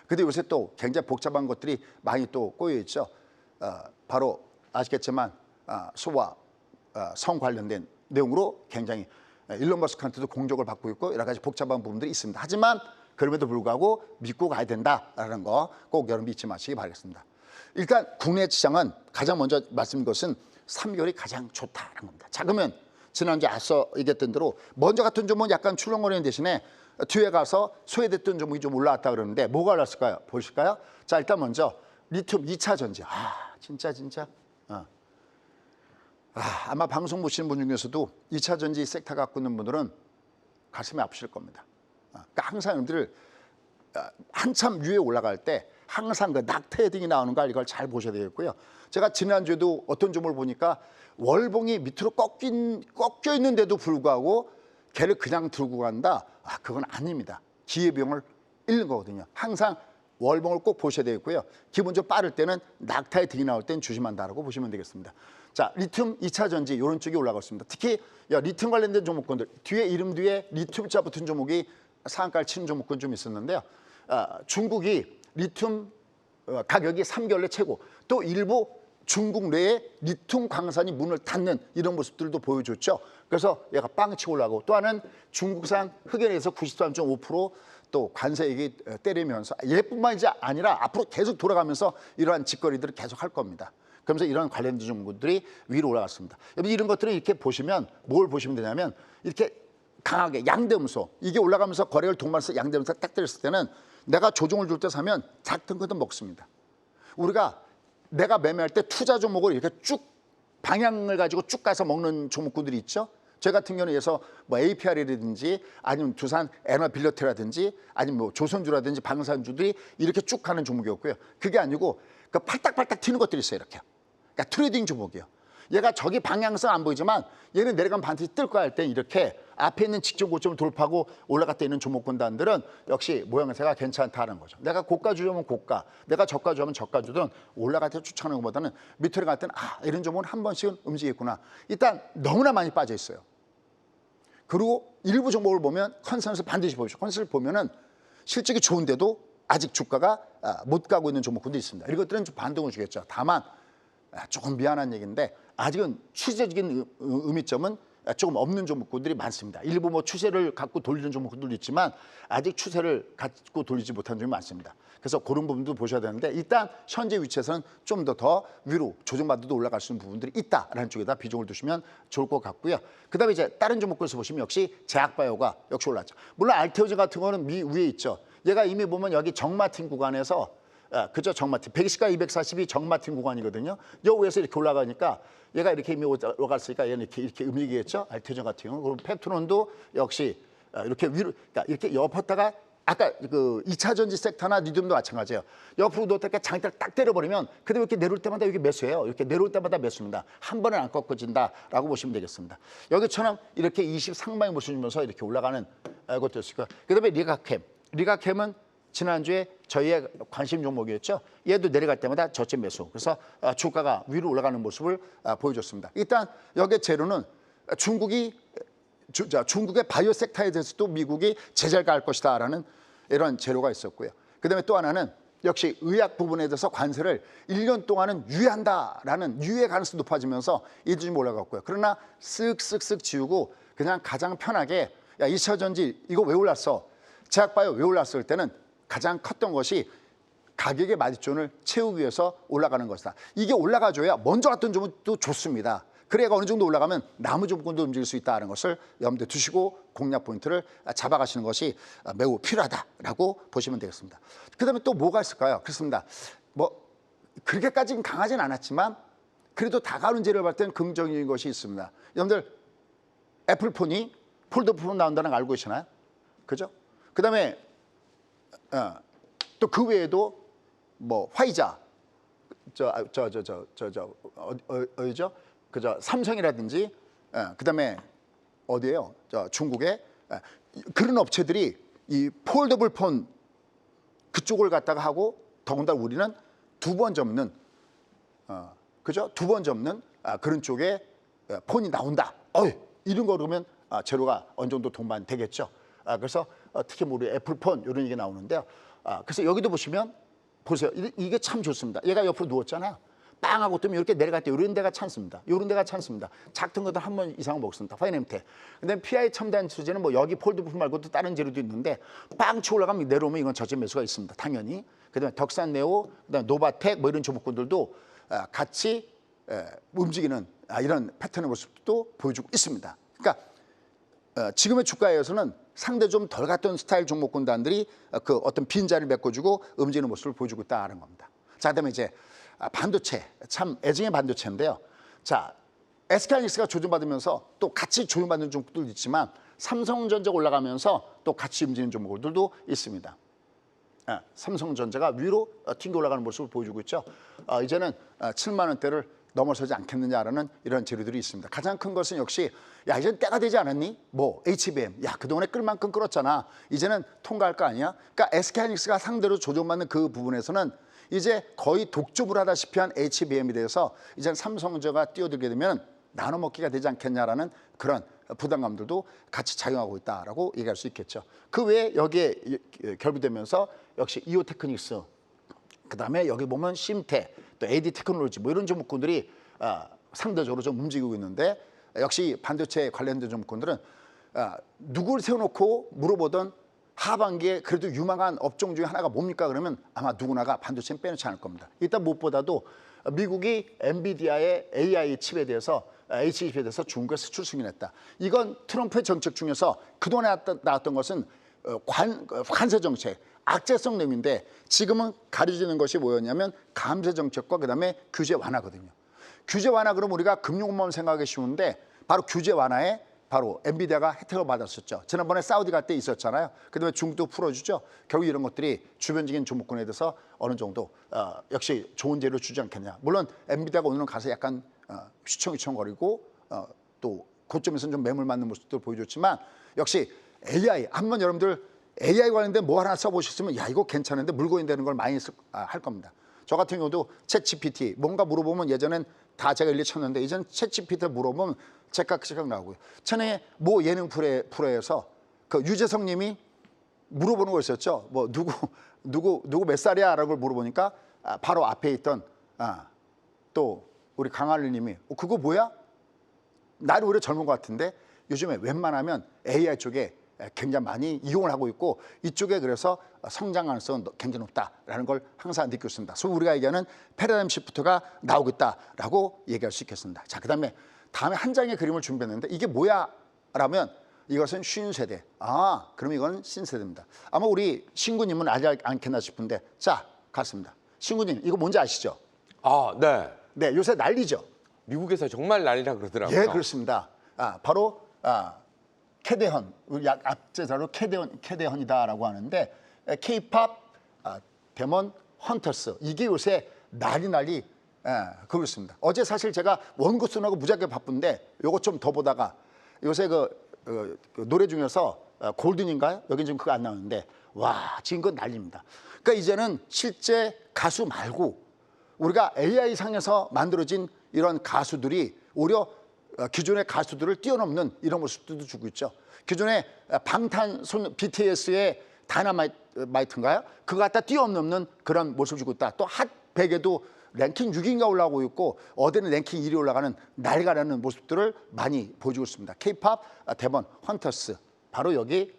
근데 요새 또 굉장히 복잡한 것들이 많이 또 꼬여 있죠. 바로 아시겠지만 소와 성 관련된 내용으로 굉장히 일론 머스크한테도 공격을 받고 있고 여러 가지 복잡한 부분들이 있습니다. 하지만 그럼에도 불구하고 믿고 가야 된다라는 거 꼭 여러분 잊지 마시기 바라겠습니다. 일단 국내 시장은 가장 먼저 말씀드린 것은 3개월이 가장 좋다는 겁니다. 자, 그러면 지난주에 앞서 얘기했던 대로 먼저 같은 종목은 약간 출렁거리는 대신에 뒤에 가서 소외됐던 종목이 좀 올라왔다 그러는데 뭐가 올랐을까요? 보실까요? 자, 일단 먼저 리튬 2차 전지. 진짜. 아마 방송 보시는 분 중에서도 2차 전지 섹터 갖고 있는 분들은 가슴이 아프실 겁니다. 그러니까 항상 여러분들 한참 위에 올라갈 때 항상 그 낙태 헤딩이 나오는 걸 이걸 잘 보셔야 되겠고요. 제가 지난주에도 어떤 종목을 보니까 월봉이 밑으로 꺾여 있는데도 불구하고 걔를 그냥 들고 간다. 그건 아닙니다. 기회비용을 잃는 거거든요. 항상 월봉을 꼭 보셔야 되겠고요. 기본적으로 빠를 때는 낙타 헤딩이 나올 땐 조심한다라고 보시면 되겠습니다. 자, 리튬 2차 전지 이런 쪽이 올라가고 있습니다. 특히 리튬 관련된 종목군들 뒤에 이름 뒤에 리튬자 붙은 종목이 상한가를 치는 종목군 좀 있었는데요. 중국이 리튬 가격이 3개월 내 최고, 또 일부 중국 내에 리튬 광산이 문을 닫는 이런 모습들도 보여줬죠. 그래서 얘가 빵치고 올라가고, 또 하나는 중국산 흑연에서 93.5% 또 관세액이 때리면서 얘뿐만 아니라 앞으로 계속 돌아가면서 이러한 짓거리들을 계속 할 겁니다. 그러면서 이런 관련된 종목들이 위로 올라갔습니다. 여러분, 이런 것들은 이렇게 보시면 뭘 보시면 되냐면 이렇게 강하게 양대음소, 이게 올라가면서 거래를 동반해서 양대음소 딱 때렸을 때는 내가 조종을 줄 때 사면 작든 크든 먹습니다. 우리가 내가 매매할 때 투자 종목을 이렇게 쭉 방향을 가지고 쭉 가서 먹는 종목군들이 있죠. 저 같은 경우는 예서 뭐 APR이라든지 아니면 두산 에너빌리티라든지 아니면 뭐 조선주라든지 방산주들이 이렇게 쭉 가는 종목이었고요. 그게 아니고 그 팔딱팔딱 튀는 것들이 있어요. 이렇게. 그러니까 트레이딩 종목이요. 얘가 저기 방향성 안 보이지만 얘는 내려가면 반드시 뜰 거야 할 때 이렇게 앞에 있는 직전 고점을 돌파하고 올라갔다 있는 종목군단들은 역시 모양새가 괜찮다는 거죠. 내가 고가 주면 고가, 내가 저가 주면 저가 주든 올라갈 때 추천하는 것보다는 밑으로 갈 때는 이런 종목은 한 번씩은 움직이겠구나. 일단 너무나 많이 빠져 있어요. 그리고 일부 종목을 보면 컨센서스 반드시 보십시오. 컨센서스 보면은 실적이 좋은데도 아직 주가가 못 가고 있는 종목군도 있습니다. 이것들은 좀 반등을 주겠죠. 다만 조금 미안한 얘기인데 아직은 추세적인 의미점은 조금 없는 종목군들이 많습니다. 일부 뭐 추세를 갖고 돌리는 종목들도 있지만 아직 추세를 갖고 돌리지 못한 점이 많습니다. 그래서 그런 부분도 보셔야 되는데 일단 현재 위치에서는 좀 더 위로 조정받아도 올라갈 수 있는 부분들이 있다라는 쪽에다 비중을 두시면 좋을 것 같고요. 그다음에 이제 다른 종목군에서 보시면 역시 제약바이오가 역시 올랐죠. 물론 알테오젠 같은 거는 위에 있죠. 얘가 이미 보면 여기 정마틴 구간에서 그죠? 정마틴 120과 240이 정마틴 구간이거든요. 여 위에서 이렇게 올라가니까 얘가 이렇게 이미 올라갔으니까 얘는 이렇게 움직이겠죠. 알테오젠 같은 경우. 그리고 펩트론도 역시 이렇게 위로, 그러니까 이렇게 엎었다가 아까 그 2차 전지 섹터나 리튬도 마찬가지예요. 옆으로 놓다가 장대를 딱 때려버리면 그다음에 이렇게 내려올 때마다 이게 매수예요. 이렇게 내려올 때마다 매수입니다. 한 번은 안 꺾어진다라고 보시면 되겠습니다. 여기처럼 이렇게 20 상방에 모셔주면서 이렇게 올라가는 것도 있을 거예요. 그다음에 리가캠은 지난주에 저희의 관심 종목이었죠. 얘도 내려갈 때마다 저점 매수. 그래서 주가가 위로 올라가는 모습을 보여줬습니다. 일단 여기에 재료는 중국의 바이오 섹터에 대해서도 미국이 제재를 가할 것이다라는 이런 재료가 있었고요. 그다음에 또 하나는 역시 의약 부분에 대해서 관세를 1년 동안은 유예한다라는 유예 가능성이 높아지면서 이들이 올라갔고요. 그러나 쓱쓱쓱 지우고 그냥 가장 편하게 2차 전지 이거 왜 올랐어? 제약바이오 왜 올랐을 때는 가장 컸던 것이 가격의 마디존을 채우기 위해서 올라가는 것이다. 이게 올라가줘야 먼저 갔던 종목도 좋습니다. 그래야 어느 정도 올라가면 나무 종목도 움직일 수 있다는 것을 염두에 두시고 공략 포인트를 잡아가시는 것이 매우 필요하다라고 보시면 되겠습니다. 그다음에 또 뭐가 있을까요? 그렇습니다. 뭐 그렇게까지는 강하진 않았지만 그래도 다가오는 재료를 봤을 때는 긍정적인 것이 있습니다. 여러분들 애플폰이 폴더폰 나온다는 거 알고 계시나요? 그죠? 그다음에 또 그 외에도 뭐 화이자 어디죠? 그저 삼성이라든지 그다음에 어디예요? 중국의 그런 업체들이 이 폴더블 폰 그쪽을 갖다가 하고 더군다나 우리는 두 번 접는 그죠? 두 번 접는 그런 쪽에 폰이 나온다. 이런 거 그러면 재료가 어느 정도 동반되겠죠. 그래서 특히 뭐 우리 애플폰 이런 얘기 나오는데요. 그래서 여기도 보시면 보세요. 이게 참 좋습니다. 얘가 옆으로 누웠잖아요. 빵 하고 뜨면 이렇게 내려갈 때 이런 데가 찬스입니다. 이런 데가 찬스입니다. 작은 것도 한 번 이상 먹습니다. 파이nem테. 근데 PI 첨단 수제는 뭐 여기 폴드 부품 말고도 다른 재료도 있는데 빵 치고 올라가면 내려오면 이건 저점 매수가 있습니다. 당연히. 그다음에 덕산네오, 그다음에 노바텍 뭐 이런 종목군들도 같이 움직이는 이런 패턴의 모습도 보여주고 있습니다. 그러니까 지금의 주가에서는 상대 좀 덜 갔던 스타일 종목군단들이 그 어떤 빈자리를 메꿔주고 움직이는 모습을 보여주고 있다는 겁니다. 자, 그다음에 이제 반도체, 참 애증의 반도체인데요. 자, SK하이닉스가 조정받으면서 또 같이 조정받는 종목들도 있지만 삼성전자가 올라가면서 또 같이 움직이는 종목들도 있습니다. 삼성전자가 위로 튕겨 올라가는 모습을 보여주고 있죠. 이제는 7만 원대를 넘어서지 않겠느냐라는 이런 재료들이 있습니다. 가장 큰 것은 역시 야, 이제는 때가 되지 않았니? 뭐 HBM, 야, 그동안에 끌 만큼 끌었잖아. 이제는 통과할 거 아니야? 그러니까 SK하이닉스가 상대로 조정받는 그 부분에서는 이제 거의 독주를 하다시피 한 HBM에 대해서 이제는 삼성전자가 뛰어들게 되면 나눠먹기가 되지 않겠냐라는 그런 부담감들도 같이 작용하고 있다라고 얘기할 수 있겠죠. 그 외에 여기에 결부되면서 역시 이오테크닉스, 그다음에 여기 보면 심테, 또 AD 테크놀로지 뭐 이런 종목군들이 상대적으로 좀 움직이고 있는데 역시 반도체 관련된 종목군들은 누구를 세워놓고 물어보던 하반기에 그래도 유망한 업종 중에 하나가 뭡니까? 그러면 아마 누구나가 반도체는 빼놓지 않을 겁니다. 일단 무엇보다도 미국이 엔비디아의 AI 칩에 대해서 H칩에 대해서 중국에 수출 승인했다. 이건 트럼프의 정책 중에서 그동안에 나왔던 것은 관세 정책, 악재성 내용인데 지금은 가려지는 것이 뭐였냐면 감세 정책과 그다음에 규제 완화거든요. 규제 완화 그러면 우리가 금융업만 생각하기 쉬운데 바로 규제 완화에 바로 엔비디아가 혜택을 받았었죠. 지난번에 사우디 갈 때 있었잖아요. 그다음에 중국도 풀어주죠. 결국 이런 것들이 주변적인 종목군에 대해서 어느 정도 역시 좋은 재료를 주지 않겠냐. 물론 엔비디아가 오늘은 가서 약간 휘청휘청거리고 또 고점에서는 좀 매물 맞는 모습도 보여줬지만 역시 AI 한번 여러분들 AI 관련된 뭐 하나 써보셨으면 야 이거 괜찮은데 물건이 되는 걸 많이 할 겁니다. 저 같은 경우도 챗GPT 뭔가 물어보면 예전엔 다 제가 일일이 쳤는데 이제는 챗GPT 물어보면 제깍 나오고요. 전에 뭐 예능 프로에서 그 유재석 님이 물어보는 거 있었죠. 뭐 누구 몇 살이야라고 물어보니까 바로 앞에 있던 또 우리 강한리 님이 그거 뭐야? 나를 오히려 젊은 것 같은데 요즘에 웬만하면 AI 쪽에 굉장히 많이 이용을 하고 있고 이쪽에 그래서 성장 가능성은 굉장히 높다라는 걸 항상 느끼고 있습니다. 그래서 우리가 얘기하는 패러다임 시프트가 나오겠다라고 얘기할 수 있겠습니다. 자, 다음에 한 장의 그림을 준비했는데 이게 뭐야? 라면 이것은 신세대. 그럼 이건 신세대입니다. 아마 우리 신구님은 알지 않겠나 싶은데 자, 갔습니다. 신구님 이거 뭔지 아시죠? 네. 네, 요새 난리죠. 미국에서 정말 난리라 그러더라고요. 예, 그렇습니다. 바로 캐대헌, 우리 앞제자로 캐대헌이다라고 하는데 K-팝 데몬 헌터스 이게 요새 난리 그러고 있습니다. 어제 사실 제가 원고 쓰느라고 무지하게 바쁜데 요거 좀 더 보다가 요새 그 노래 중에서 골든인가요? 여긴 지금 그거 안 나오는데 와 지금 그건 난리입니다. 그러니까 이제는 실제 가수 말고 우리가 AI 상에서 만들어진 이런 가수들이 오히려 기존의 가수들을 뛰어넘는 이런 모습들도 주고 있죠. 기존의 방탄소년 BTS의 다이너마이트인가요? 그거 갖다 뛰어넘는 그런 모습을 주고 있다. 또 핫100에도 랭킹 6위인가 올라오고 있고 어디는 랭킹 1위 올라가는 난리가 나는 모습들을 많이 보여주고 있습니다. K-팝 데몬 헌터스 바로 여기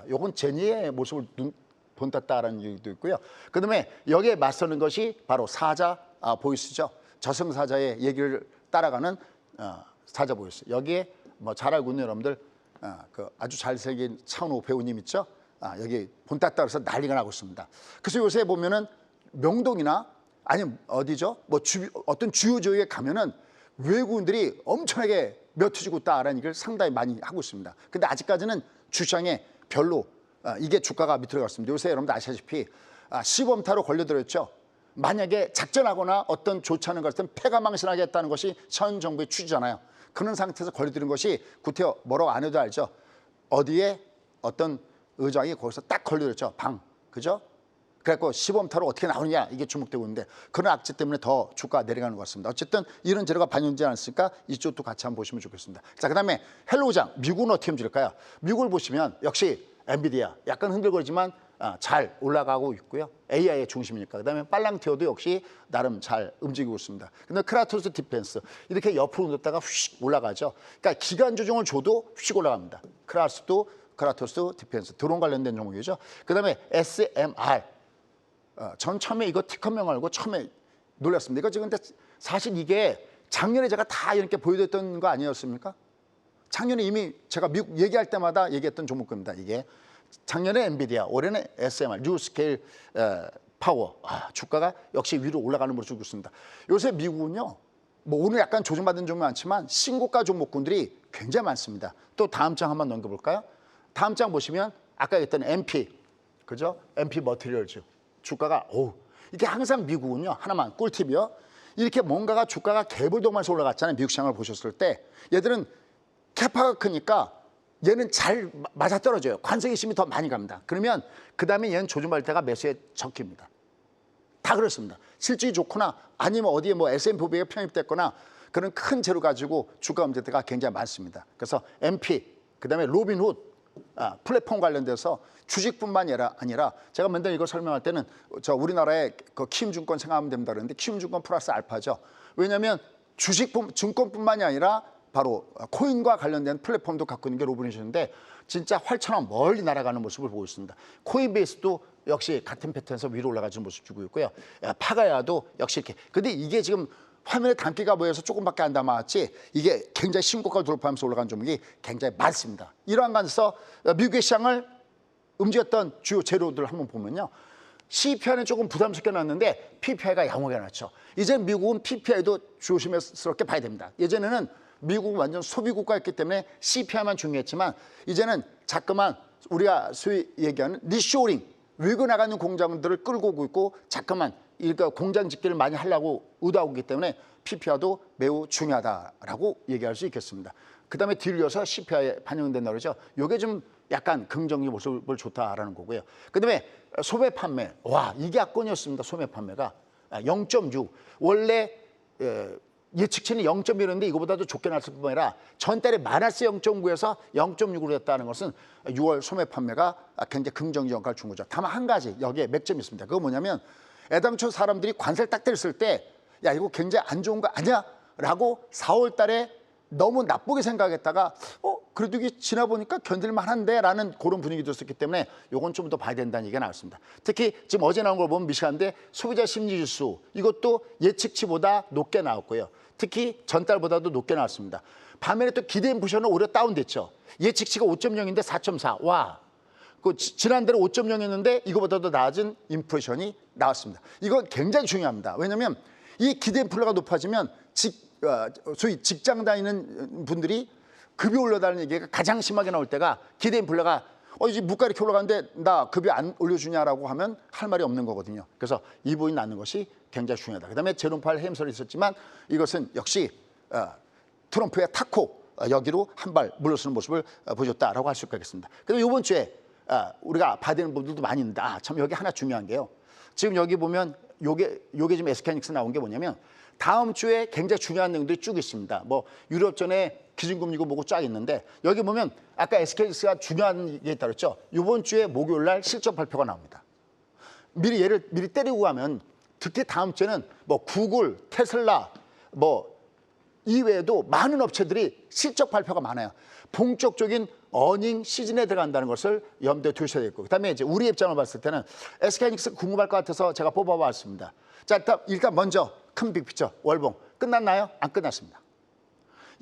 요건 제니의 모습을 본땄다라는 얘기도 있고요. 그다음에 여기에 맞서는 것이 바로 사자 보이스죠. 저승사자의 얘기를 따라가는 사자 보이스. 여기에 뭐 잘 알고 있는 여러분들 그 아주 잘생긴 차은우 배우님 있죠. 여기 본땄다 그래서 난리가 나고 있습니다. 그래서 요새 보면은 명동이나 아니면 어디죠? 뭐 어떤 주요 지역에 가면은 외국인들이 엄청나게 몇해지고 있다라는 얘기를 상당히 많이 하고 있습니다. 근데 아직까지는 주시장에 별로 이게 주가가 밑으로 갔습니다. 요새 여러분들 아시다시피 시범타로 걸려들었죠. 만약에 작전하거나 어떤 좋지 않은 것을 패가망신하겠다는 것이 현 정부의 취지잖아요. 그런 상태에서 걸려드는 것이 구태여 뭐라고 안 해도 알죠. 어디에 어떤 의장이 거기서 딱 걸려들었죠. 그죠? 그래갖고 시범타로 어떻게 나오느냐 이게 주목되고 있는데 그런 악재 때문에 더 주가가 내려가는 것 같습니다. 어쨌든 이런 재료가 반영되지 않았으니까 이쪽도 같이 한번 보시면 좋겠습니다. 자, 그다음에 헬로우장 미국은 어떻게 움직일까요? 미국을 보시면 역시 엔비디아 약간 흔들거리지만 잘 올라가고 있고요. AI의 중심이니까. 그다음에 팔랑티어도 역시 나름 잘 움직이고 있습니다. 근데 크라토스 디펜스 이렇게 옆으로 넣었다가 휙 올라가죠. 그러니까 기간 조정을 줘도 휙 올라갑니다. 크라토스 디펜스 드론 관련된 종목이죠. 그다음에 SMR 전 처음에 이거 티커명 알고 처음에 놀랐습니다. 이거 지금 근데 사실 이게 작년에 제가 다 이렇게 보여드렸던 거 아니었습니까? 작년에 이미 제가 미국 얘기할 때마다 얘기했던 종목입니다. 이게 작년에 엔비디아, 올해는 SMR, 뉴스케일 파워. 주가가 역시 위로 올라가는 모습을 보고 있습니다. 요새 미국은요, 뭐 오늘 약간 조정받은 종목이 많지만 신고가 종목군들이 굉장히 많습니다. 또 다음 장 한번 넘겨볼까요? 다음 장 보시면 아까 얘기했던 MP, 그죠? MP 머티리얼즈 주가가 이게 항상 미국은요, 하나만 꿀팁이요. 이렇게 뭔가가 주가가 개불도만해서 올라갔잖아요. 미국 시장을 보셨을 때 얘들은 캐파가 크니까 얘는 잘 맞아떨어져요. 관성의 힘이 더 많이 갑니다. 그러면 그 다음에 얘는 조정받을 때가 매수에 적힙니다. 다 그렇습니다. 실적이 좋거나 아니면 어디에 뭐 S&P 500에 편입됐거나 그런 큰 재료 가지고 주가 움직일 때가 굉장히 많습니다. 그래서 MP, 그 다음에 로빈훗, 플랫폼 관련돼서 주식뿐만이 아니라 제가 맨날 이거 설명할 때는 우리나라의 그 키움증권 생각하면 됩니다. 그런데 키움증권 플러스 알파죠. 왜냐하면 증권뿐만이 아니라 바로 코인과 관련된 플랫폼도 갖고 있는 게 로빈훗인데 진짜 활처럼 멀리 날아가는 모습을 보고 있습니다. 코인베이스도 역시 같은 패턴에서 위로 올라가는 모습 주고 있고요. 파가야도 역시 이렇게. 근데 이게 지금 화면에 담기가 보여서 조금밖에 안 담았지 이게 굉장히 신고가를 돌파하면서 올라간 종목이 굉장히 많습니다. 이러한 관에서 미국의 시장을 움직였던 주요 재료들을 한번 보면요. CPI는 조금 부담스럽게 났는데 PPI가 양호하게 났죠. 이제 미국은 PPI도 조심스럽게 봐야 됩니다. 예전에는 미국은 완전 소비국가였기 때문에 CPI만 중요했지만 이제는 자꾸만 우리가 소위 얘기하는 리쇼링, 외국 나가는 공장들을 끌고 오고 있고 자꾸만 그러니까 공장 집계를 많이 하려고 의도하고 있기 때문에 PPI도 매우 중요하다라고 얘기할 수 있겠습니다. 그다음에 뒤이어서 CPI에 반영된다 그러죠. 이게 좀 약간 긍정적 모습을 좋다라는 거고요. 그다음에 소매 판매, 이게 압권이었습니다. 소매 판매가 0.6 원래 예측치는 0.1인데 이거보다도 좋게 났을 뿐만 아니라 전달에 마이너스 0.9에서 0.6으로 됐다는 것은 6월 소매 판매가 굉장히 긍정적 영향을 준 거죠. 다만 한 가지 여기에 맥점이 있습니다. 그거 뭐냐면 애당초 사람들이 관세를 딱 때렸을 때 야 이거 굉장히 안 좋은 거 아니야? 라고 4월 달에 너무 나쁘게 생각했다가 그래도 이게 지나 보니까 견딜만 한데 라는 그런 분위기도 있었기 때문에 이건 좀 더 봐야 된다는 얘기가 나왔습니다. 특히 지금 어제 나온 걸 보면 미시간데 소비자 심리지수 이것도 예측치보다 높게 나왔고요. 특히 전달보다도 높게 나왔습니다. 반면에 또 기대 인플레이션은 오히려 다운됐죠. 예측치가 5.0인데 4.4. 지난달에 5.0이었는데 이거보다도 낮은 인플레이션이 나왔습니다. 이거 굉장히 중요합니다. 왜냐하면 이 기대 인플레가 높아지면 소위 직장 다니는 분들이 급이 올라다는 얘기가 가장 심하게 나올 때가 기대 인플레가 이제 물가 이렇게 올라가는데 나 급이 안 올려주냐라고 하면 할 말이 없는 거거든요. 그래서 이 부분이 낳는 것이 굉장히 중요하다. 그다음에 제롬 파웰 해임설이 있었지만 이것은 역시 트럼프의 타코 여기로 한 발 물러서는 모습을 보여줬다라고 할 수 있겠습니다. 그리고 이번 주에 우리가 봐야 되는 부분들도 많이 있는데 참 여기 하나 중요한 게요. 지금 여기 보면 요게 지금 SK하이닉스 나온 게 뭐냐면 다음 주에 굉장히 중요한 내용들이 쭉 있습니다. 뭐 유럽전에 기준금리고 뭐고 쫙 있는데 여기 보면 아까 SK하이닉스가 중요한 게 있다고 했죠. 이번 주에 목요일 날 실적 발표가 나옵니다. 미리 때리고 가면 특히 다음 주에는 뭐 구글, 테슬라 뭐 이외에도 많은 업체들이 실적 발표가 많아요. 본격적인 어닝 시즌에 들어간다는 것을 염두에 두셔야 되고 그다음에 이제 우리 입장을 봤을 때는 SK하이닉스 궁금할 것 같아서 제가 뽑아봤습니다. 자, 일단 먼저 큰 빅피처 월봉 끝났나요? 안 끝났습니다.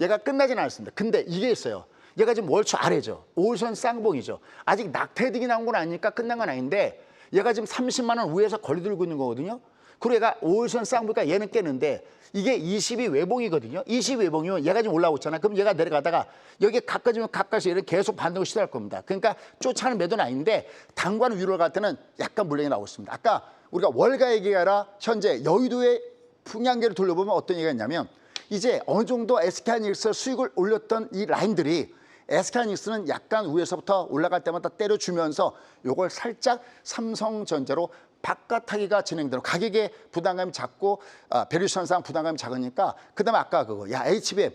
얘가 끝나진 않았습니다. 근데 이게 있어요. 얘가 지금 월초 아래죠. 5일선 쌍봉이죠. 아직 낙타 헤딩이 나온 건 아니니까 끝난 건 아닌데 얘가 지금 30만 원 위에서 거리 들고 있는 거거든요. 그리고 얘가 5일선 쌍봉이니까 얘는 깨는데 이게 20이 외봉이거든요. 20 외봉이면 얘가 지금 올라오고 있잖아요. 그럼 얘가 내려가다가 여기에 가까워지면 가까이서 얘를 계속 반등을 시도할 겁니다. 그러니까 쫓아가는 매도는 아닌데 당관 위로 갈 때는 약간 물량이 나오고 있습니다. 아까 우리가 월가 얘기가 아니라 현재 여의도의 풍량계를 돌려보면 어떤 얘기가 있냐면 이제 어느 정도 SK하이닉스 수익을 올렸던 이 라인들이 SK하이닉스는 약간 위에서부터 올라갈 때마다 때려주면서 요걸 살짝 삼성전자로 바깥하기가 진행되는 가격의 부담감이 작고 밸류에이션상 부담감이 작으니까 그다음에 아까 그거 HBM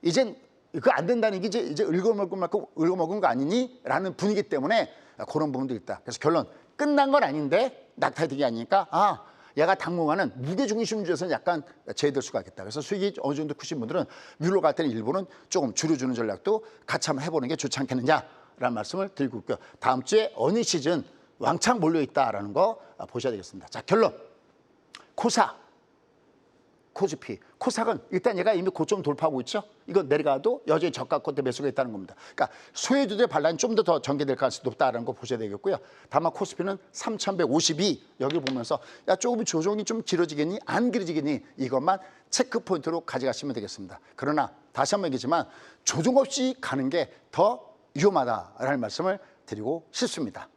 이젠 그거 안 된다는 게 이제 읽어먹은 거 아니니? 라는 분위기 때문에 그런 부분도 있다. 그래서 결론 끝난 건 아닌데 낙타헤딩이 아니니까 얘가 당분간은 무게중심주에서는 약간 제외될 수가 있겠다. 그래서 수익이 어느 정도 크신 분들은 위로 갈 때는 일부는 조금 줄여주는 전략도 같이 한번 해보는 게 좋지 않겠느냐라는 말씀을 드리고 있고요. 다음 주에 어닝 시즌 왕창 몰려있다라는 거 보셔야 되겠습니다. 자, 결론. 코사 코스피, 코스닥은 일단 얘가 이미 고점 돌파하고 있죠. 이거 내려가도 여전히 저가 콧대 매수가 있다는 겁니다. 그러니까 소외주들의 반란이 좀 더 전개될 가능성이 높다는 거 보셔야 되겠고요. 다만 코스피는 3,152 여기 보면서 야 조금 조정이 좀 길어지겠니? 안 길어지겠니? 이것만 체크 포인트로 가져가시면 되겠습니다. 그러나 다시 한번 얘기지만 조정 없이 가는 게 더 위험하다라는 말씀을 드리고 싶습니다.